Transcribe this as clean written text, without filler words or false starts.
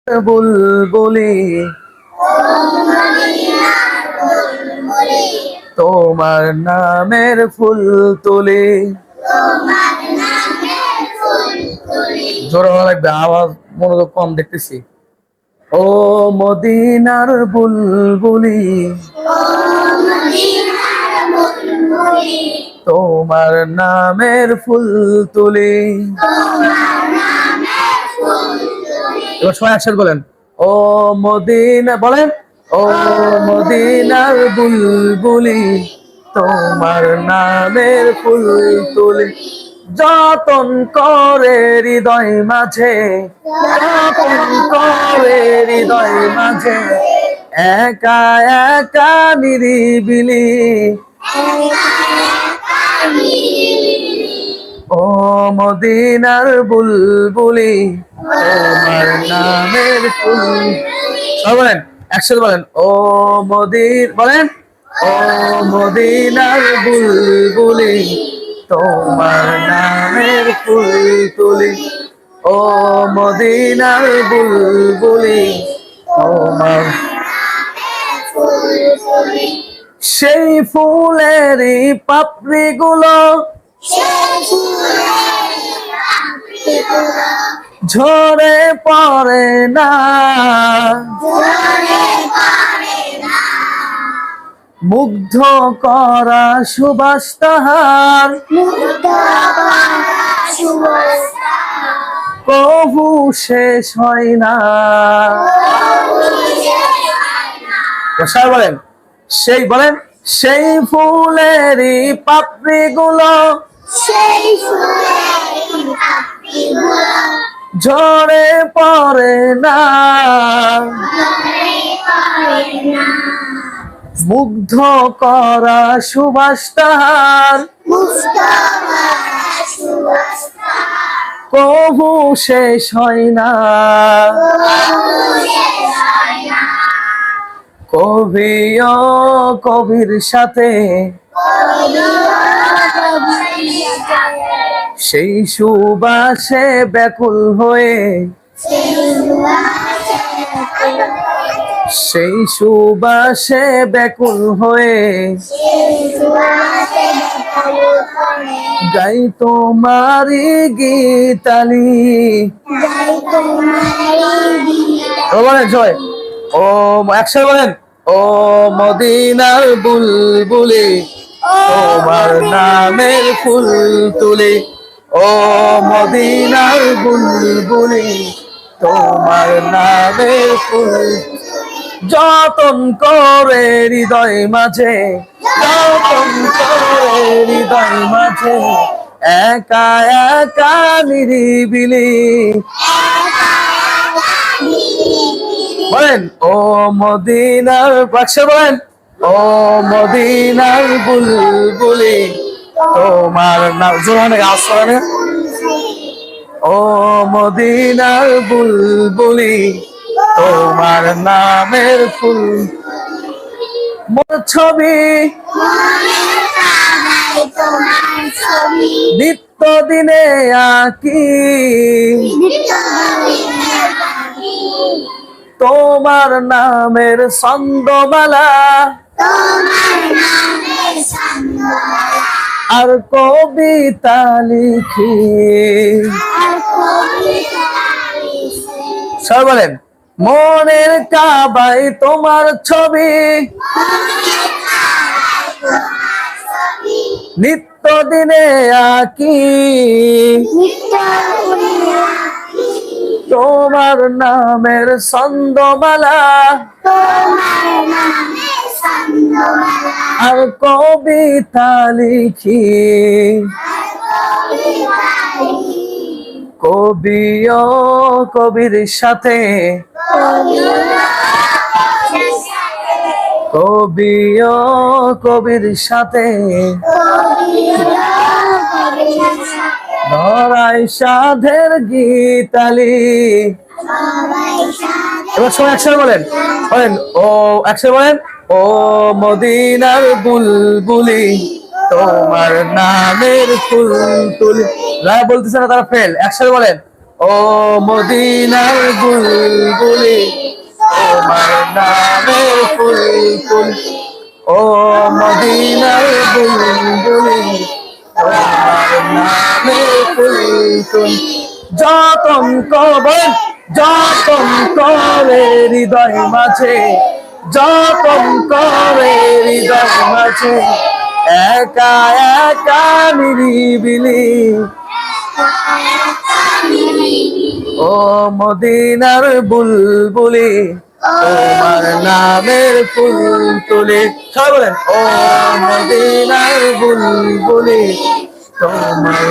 বুলবুলি তোমার নামের ফুল তুলি। জোরে বলা লাগবে, আওয়াজ মনোযোগ কম দেখতেছি। ও মদিনার বুলবুলি তোমার নামের ফুল তুলি। এবার সবাই একসাথে বলেন, ও মদিনা, বলেন ও মদিনার বুলবুলি তোমার নামের ফুল তুলি। যতন করে হৃদয় মাঝে, যতন করে হৃদয় মাঝে, একা একা নিরিবিলি। ও মদিনার বুলবুলি তোমার নামের ফুল। সবাই বলেন, একসাথে বলেন, ও মদিন, বলেন ও মদিনার বুলবুলি তোমার নামের ফুল তুলি। ও মদিনার বুলবুলি তোমার। সেই ফুলেরই পাপড়ি গুলো ঝরে পড়ে না, মুগ্ধ করা সুবাস তাহার কবু শেষ হয় না। সবাই বলেন, সেই বলেন সেই ফুলেরই পাপড়ি গুলো ঝরে পড়ে না, মুগ্ধ করা সুবাস তাহার কবু শেষ হয় না। কবিও কবির সাথে সেই সুবাসে ব্যাকুল হয়ে, সেই সুবাসে ব্যাকুল হয়ে গাই তোমারি গীতালি। বলেন জয়, ও একসাথে বলেন, ও মদিনার বুলবুলি তোমার নামের ফুল তুলি। ও মদিনার বুলবুলি তোমার নামের ফুল। যতন করে হৃদয় মাঝে, যতন করে হৃদয় মাঝে, একা একা নিরিবিলি। বলেন ও মদিনার বাক্সে, বলেন ও মদিনার বুলবুলি তোমার নাম। জোরানে আসরে, ও মদিনার বুলবুলি তোমার নামের ফুল। মোর ছবি নিত্য দিনে আঁকি, তোমার নামের ছন্দমালা আর কবিতা লিখি। সবাই বলেন, মনের কাবায় তোমার ছবি নিত্য দিনে আঁকি, তোমার নামের ছন্দমালা আর কবিতা লিখি। কবিও কবির সাথে, কবিও কবির সাথে ধরাই সাধের গীতালি। এবার সবাই একসাথে বলেন, বলেন ও একসাথে বলেন, ও মদিনার বুলবুলি তোমার নামের ফুল তুলি। যারা বলতেছে না তারা ফেল। একসাথে বলেন, ও মদিনার বুলবুলি ফুল ও মদিনার বুলবুলি তোমার নামের ফুল ফুল যতন করেন যতন করে হৃদয় মাঝে যতন করে হৃদয় মাঝে একা একা নিরিবিলি ও মদিনার বুলবুলি তোমার নামের ফুল তুলি সবাই বলেন ও মদিনার বুলবুলি তোমার